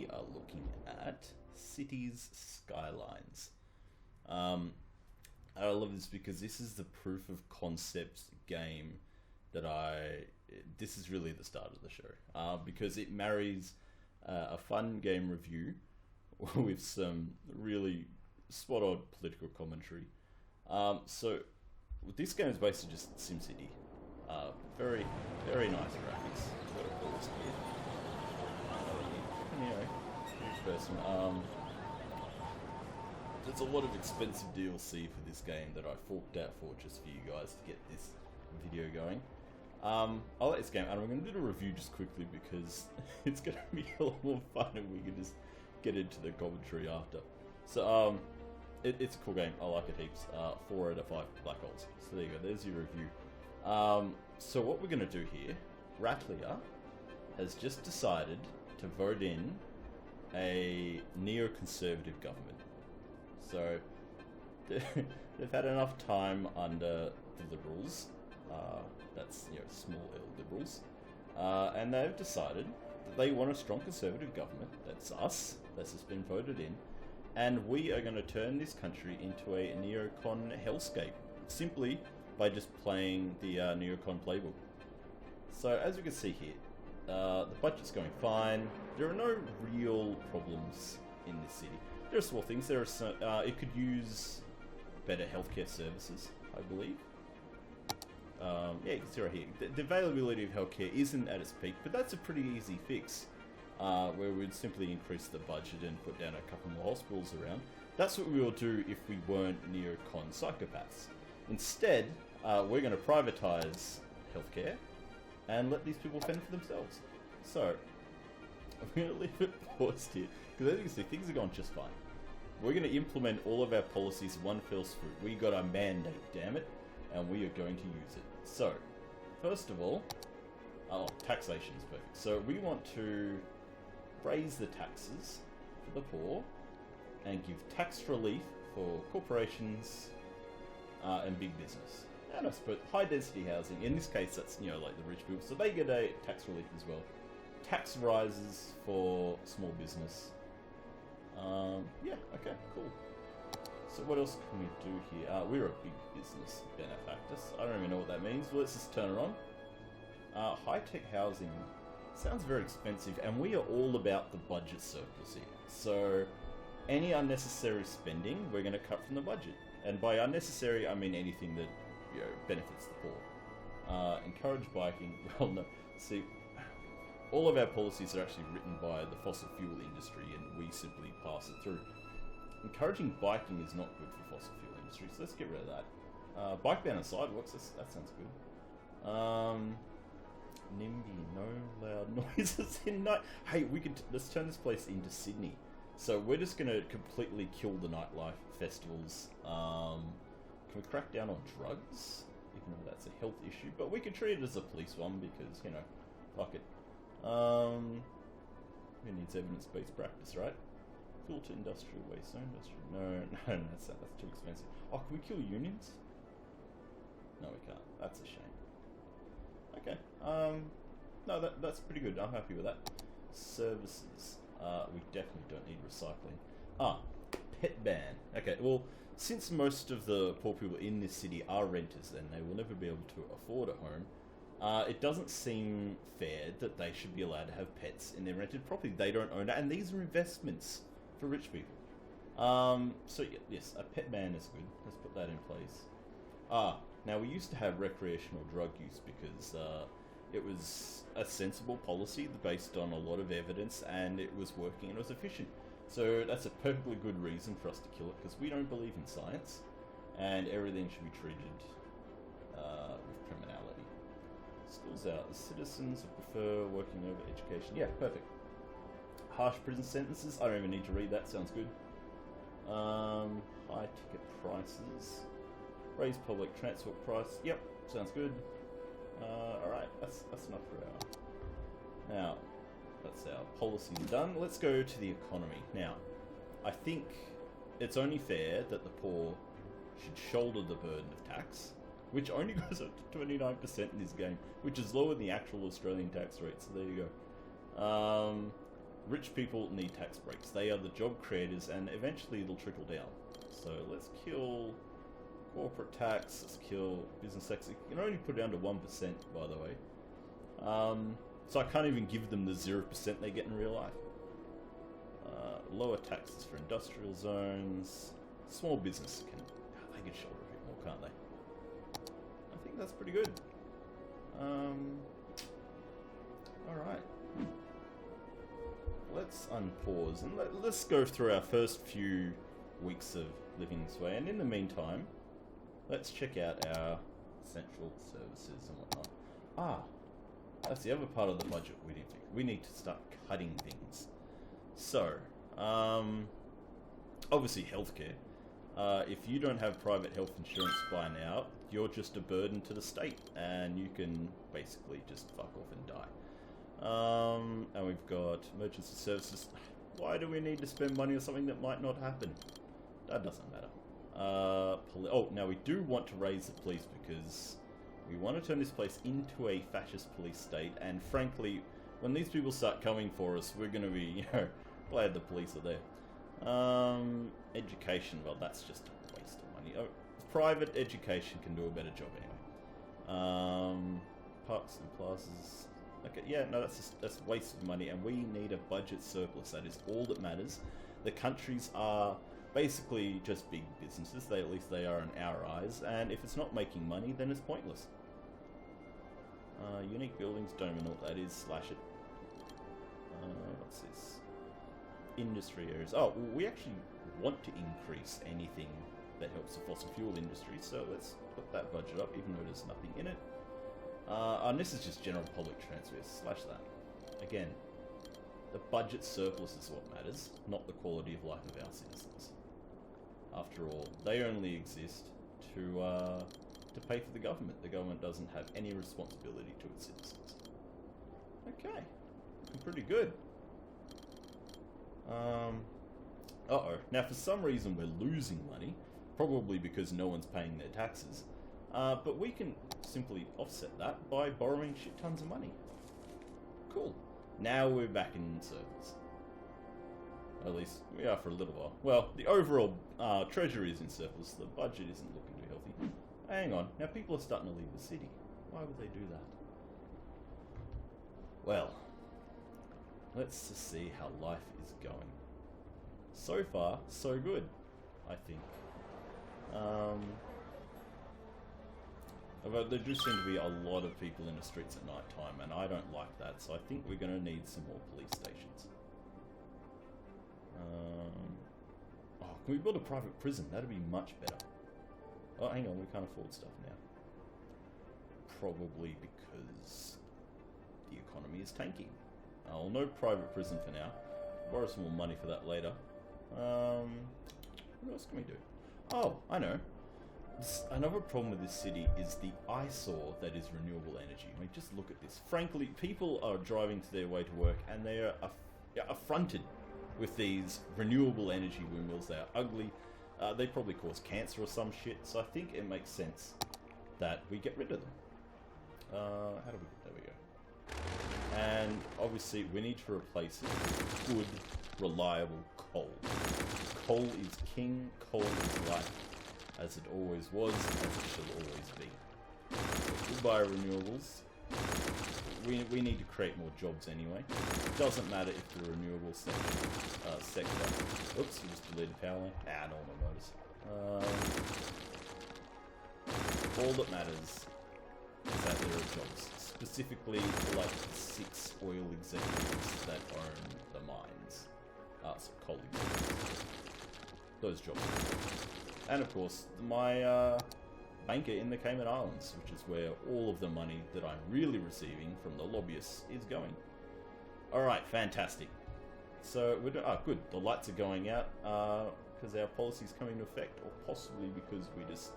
we are looking at Cities Skylines. I love this because this is the proof of concept game that this is really the start of the show, because it marries a fun game review with some really spot-on political commentary. So this game is basically just SimCity. Very, very nice graphics. Got to pause here. Huge person. There's a lot of expensive DLC for this game that I forked out for just for you guys to get this video going. I like this game, and I'm going to do a review just quickly because it's going to be a lot more fun and we can just get into the commentary after. So, it's a cool game. I like it heaps. 4 out of 5 black holes. So there you go. There's your review. So what we're going to do here, Rattlia has just decided to vote in a neoconservative government. So they've had enough time under the Liberals, that's small L Liberals, and they've decided that they want a strong conservative government. That's us. That's just been voted in, and we are going to turn this country into a neocon hellscape simply by just playing the neocon playbook. So as you can see here, the budget's going fine. There are no real problems in this city. There are small things. There are some, it could use better healthcare services, I believe. Yeah, you can see right here. The availability of healthcare isn't at its peak, but that's a pretty easy fix, where we'd simply increase the budget and put down a couple more hospitals around. That's what we would do if we weren't neocon psychopaths. Instead, we're going to privatise healthcare and let these people fend for themselves. So, I'm going to leave it paused here, because as you can see, things are going just fine. We're going to implement all of our policies in one fell swoop. We got our mandate, damn it, and we are going to use it. So, first of all, taxation is perfect. So we want to raise the taxes for the poor and give tax relief for corporations and big business. And I suppose high density housing, in this case that's like the rich people, so they get a tax relief as well. Tax rises for small business. Yeah, okay, cool. So what else can we do here? We're a big business benefactor. I don't even know what that means, but let's just turn it on. High-tech housing sounds very expensive, and we are all about the budget surplus here. So any unnecessary spending, we're going to cut from the budget. And by unnecessary, I mean anything that benefits the poor. Encourage biking. Well, no. See, all of our policies are actually written by the fossil fuel industry, and we simply pass it through. Encouraging biking is not good for fossil fuel industry, so let's get rid of that. Bike ban on sidewalks, that sounds good. NIMBY, no loud noises in night. Hey, let's turn this place into Sydney. So we're just going to completely kill the nightlife festivals. Can we crack down on drugs? Even though that's a health issue, but we could treat it as a police one because, fuck it. Who needs evidence-based practice, right? Filter industrial waste, no industrial. No, that's too expensive. Oh, can we kill unions? No, we can't. That's a shame. Okay. No, that's pretty good. I'm happy with that. Services. We definitely don't need recycling. Pet ban. Okay, well, since most of the poor people in this city are renters and they will never be able to afford a home, it doesn't seem fair that they should be allowed to have pets in their rented property. They don't own it, and these are investments for rich people. So yes, a pet ban is good. Let's put that in place. Now we used to have recreational drug use because it was a sensible policy based on a lot of evidence, and it was working and it was efficient. So that's a perfectly good reason for us to kill it, because we don't believe in science, and everything should be treated with criminality. Schools out. The citizens who prefer working over education. Yeah, perfect. Harsh prison sentences. I don't even need to read that. Sounds good. High ticket prices. Raise public transport price. Yep, sounds good. Alright, that's enough for our... Now, that's our policy done. Let's go to the economy. Now, I think it's only fair that the poor should shoulder the burden of tax, which only goes up to 29% in this game, which is lower than the actual Australian tax rate, so there you go. Rich people need tax breaks. They are the job creators, and eventually it'll trickle down. So let's kill corporate tax. Let's kill business tax. You can only put it down to 1%, by the way. So I can't even give them the 0% they get in real life. Lower taxes for industrial zones. Small business they can shoulder a bit more, can't they? I think that's pretty good. Alright. Let's unpause and let's go through our first few weeks of living this way. And in the meantime, let's check out our essential services and whatnot. That's the other part of the budget we need to. We need to start cutting things. So, obviously healthcare. If you don't have private health insurance by now, you're just a burden to the state, and you can basically just fuck off and die. And we've got emergency services. Why do we need to spend money on something that might not happen? That doesn't matter. Now we do want to raise the police because we want to turn this place into a fascist police state, and frankly, when these people start coming for us, we're going to be, glad the police are there. Education, well, that's just a waste of money. Private education can do a better job anyway. Parks and plazas. Okay, yeah, no, that's a waste of money, and we need a budget surplus. That is all that matters. The countries are basically just big businesses. At least they are in our eyes, and if it's not making money, then it's pointless. Unique buildings, don't even know what that is. Slash it. What's this? Industry areas. Oh, we actually want to increase anything that helps the fossil fuel industry, so let's put that budget up, even though there's nothing in it. And this is just general public transfers. Slash that. Again, the budget surplus is what matters, not the quality of life of our citizens. After all, they only exist to pay for the government. The government doesn't have any responsibility to its citizens. Okay, looking pretty good. Now, for some reason, we're losing money, probably because no one's paying their taxes. But we can simply offset that by borrowing shit tons of money. Cool. Now we're back in surplus. At least we are for a little while. Well, the overall treasury is in surplus. The budget isn't looking too healthy. Hang on. Now people are starting to leave the city. Why would they do that? Well, let's just see how life is going. So far, so good, I think. Although there do seem to be a lot of people in the streets at night time, and I don't like that, so I think we're going to need some more police stations. Can we build a private prison? That'd be much better. Oh, hang on, we can't afford stuff now. Probably because the economy is tanking. Oh, no private prison for now. Borrow some more money for that later. What else can we do? Oh, I know. Another problem with this city is the eyesore that is renewable energy. I mean, just look at this. Frankly, people are driving to their way to work and they are affronted with these renewable energy windmills. They are ugly. They probably cause cancer or some shit, so I think it makes sense that we get rid of them. How do we... There we go. And obviously we need to replace it with good, reliable coal. Coal is king, coal is life. As it always was, as it shall always be. Goodbye renewables. We need to create more jobs anyway. It doesn't matter if the renewable sector... Oops, we just deleted power line. Normal motors. All that matters is that there are jobs. Specifically, like the 6 oil executives that own the mines. So coal executives. Those jobs. And of course, my banker in the Cayman Islands, which is where all of the money that I'm really receiving from the lobbyists is going. Alright, fantastic. So, we're doing... good. The lights are going out because our policy's coming into effect, or possibly because we just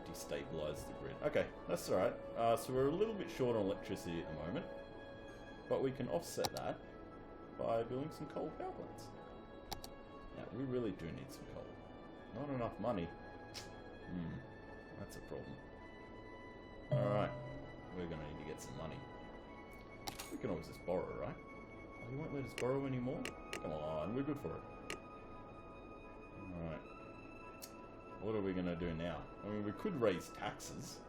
destabilized the grid. Okay, that's alright. So we're a little bit short on electricity at the moment, but we can offset that by building some coal power plants. Now, we really do need some coal. Not enough money. That's a problem. Alright. We're going to need to get some money. We can always just borrow, right? Oh, you won't let us borrow anymore? Come on, we're good for it. Alright. What are we going to do now? I mean, we could raise taxes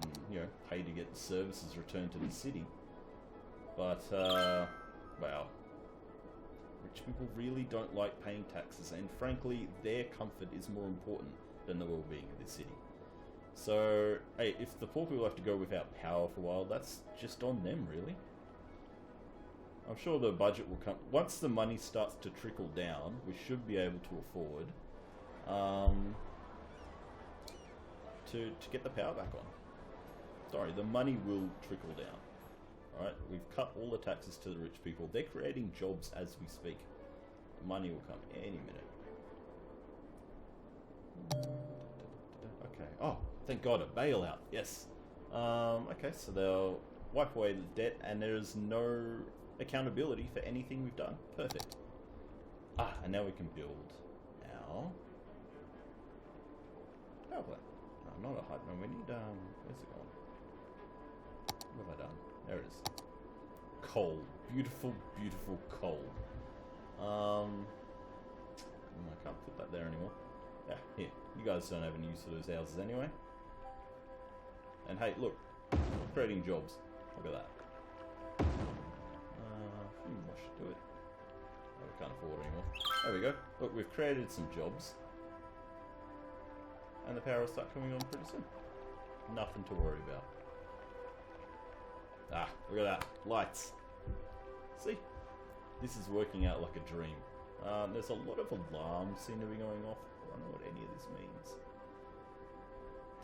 and, you know, pay to get the services returned to the city. But, well, rich people really don't like paying taxes, and frankly, their comfort is more important than the well-being of the city. So, hey, if the poor people have to go without power for a while, that's just on them, really. I'm sure the budget will come... Once the money starts to trickle down, we should be able to afford to get the power back on. Sorry, the money will trickle down. Alright, we've cut all the taxes to the rich people. They're creating jobs as we speak. The money will come any minute. Okay. Oh, thank God, a bailout. Yes. Okay, so they'll wipe away the debt, and there's no accountability for anything we've done. Perfect. Ah, and now we can build our power plant. No, not a hype. No, we need, where's it gone? What have I done? There it is. Coal. Beautiful, beautiful coal. I can't put that there anymore. Yeah, here. You guys don't have any use for those houses anyway. And hey, look. Creating jobs. Look at that. What should do it? Oh, we can't afford anymore. There we go. Look, we've created some jobs. And the power will start coming on pretty soon. Nothing to worry about. Ah, look at that. Lights. See? This is working out like a dream. There's a lot of alarms seem to be going off. I don't know what any of this means.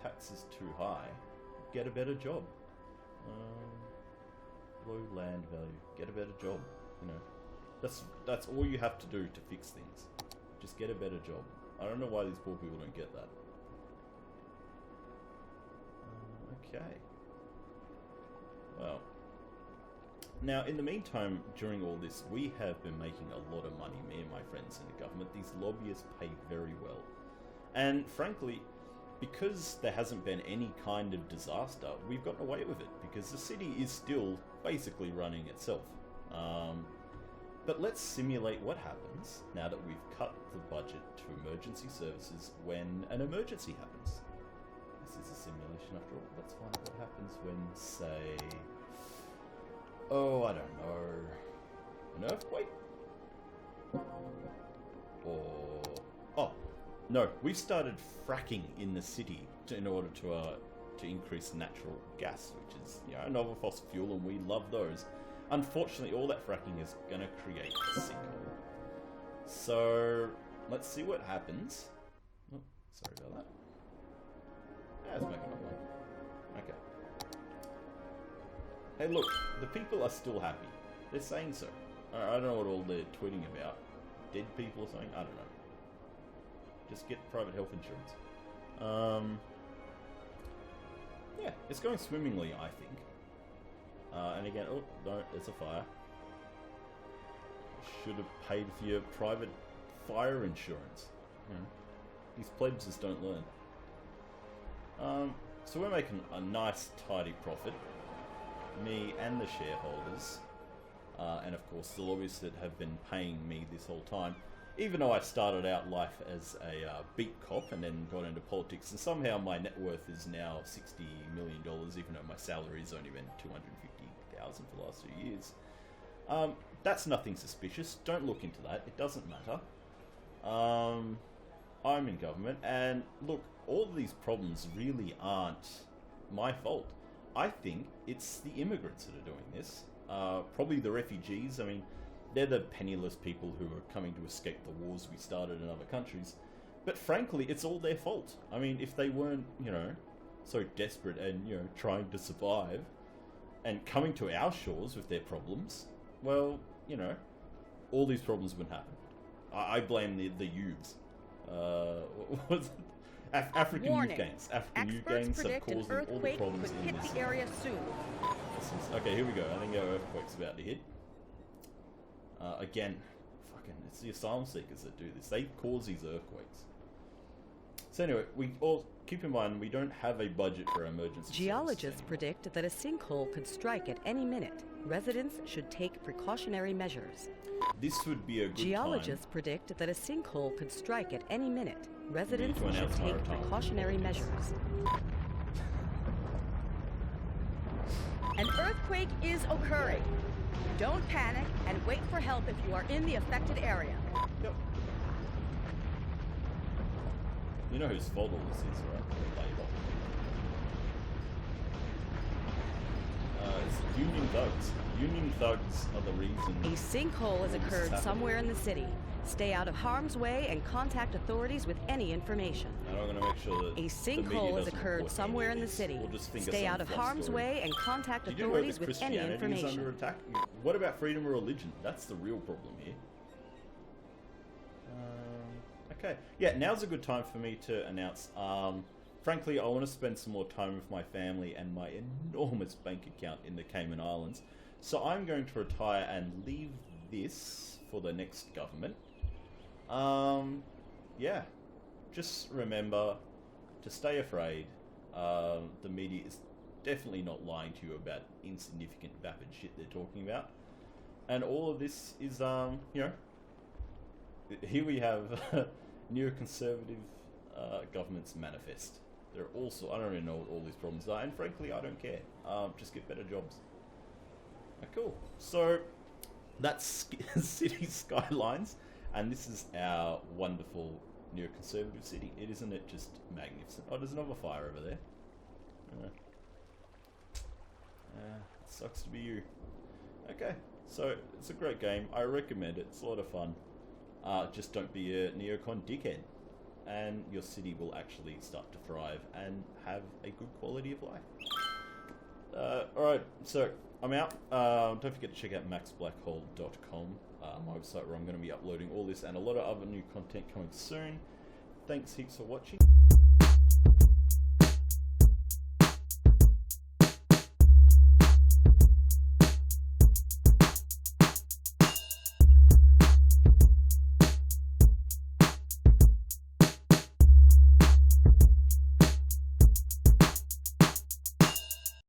Tax is too high. Get a better job. Low land value. Get a better job. You know, that's all you have to do to fix things. Just get a better job. I don't know why these poor people don't get that. Okay. Well. Now, in the meantime, during all this, we have been making a lot of money, me and my friends in the government. These lobbyists pay very well. And frankly, because there hasn't been any kind of disaster, we've gotten away with it, because the city is still basically running itself. But let's simulate what happens now that we've cut the budget to emergency services when an emergency happens. This is a simulation after all. Let's find out what happens when, say... Oh, I don't know. An earthquake? Or... Oh, no. We've started fracking in the city in order to increase natural gas, which is, you know, another fossil fuel, and we love those. Unfortunately, all that fracking is going to create a sinkhole. So, let's see what happens. Oh, sorry about that. Yeah, let's make another one. Okay. Hey, look, the people are still happy. They're saying so. I don't know what all they're tweeting about. Dead people or something? I don't know. Just get private health insurance. Yeah, it's going swimmingly, I think. And again, oh, no, there's a fire. Should have paid for your private fire insurance. You know, these plebs just don't learn. So we're making a nice, tidy profit. Me and the shareholders. And of course, the lobbyists that have been paying me this whole time. Even though I started out life as a beat cop and then got into politics, and somehow my net worth is now $60 million, even though my salary's only been $250,000 for the last 2 years. That's nothing suspicious. Don't look into that. It doesn't matter. I'm in government, and look, all of these problems really aren't my fault. I think it's the immigrants that are doing this. Probably the refugees. I mean, they're the penniless people who are coming to escape the wars we started in other countries. But frankly, it's all their fault. I mean, if they weren't, you know, so desperate and, you know, trying to survive and coming to our shores with their problems, well, you know, all these problems wouldn't happen. I blame the youths. What was it? African youth gangs. African youth gangs have caused all the problems in this area soon. Okay, here we go. I think our earthquake's about to hit. Again, fucking, it's the asylum seekers that do this. They cause these earthquakes. So anyway, we all keep in mind we don't have a budget for emergency Geologists services predict that a sinkhole could strike at any minute. Residents should take precautionary measures. anymore. This would be a good Geologists time. predict that a sinkhole could strike at any minute. Residents to should announce my take retirement. precautionary measures. An earthquake is occurring. Don't panic and wait for help if you are in the affected area. Yep. You know whose fault all this is, right? Labour. It's union thugs. Union thugs are the reason. A sinkhole has occurred somewhere in the city. Stay out of harm's way and contact authorities with any information. And I'm going to make sure that A the media sinkhole has doesn't occurred report somewhere any in of the this. city. We'll just think Stay some out of fluff harm's story. way and contact Did you know authorities that with any Christianity is under information. attack? What about freedom of religion? That's the real problem here. Okay. Yeah, now's a good time for me to announce. Frankly, I want to spend some more time with my family and my enormous bank account in the Cayman Islands. So I'm going to retire and leave this for the next government. Yeah. Just remember to stay afraid. The media is definitely not lying to you about insignificant, vapid shit they're talking about. And all of this is, here we have neoconservative government's manifest. There are also, I don't really know what all these problems are, and frankly, I don't care. Just get better jobs. Cool. So, that's City Skylines, and this is our wonderful neoconservative city. Isn't it just magnificent? Oh, there's another fire over there. Sucks to be you. Okay, so it's a great game. I recommend it. It's a lot of fun. Just don't be a neocon dickhead, and your city will actually start to thrive and have a good quality of life. Alright, so I'm out. Don't forget to check out maxblackhole.com, my website where I'm going to be uploading all this and a lot of other new content coming soon. Thanks heaps for watching.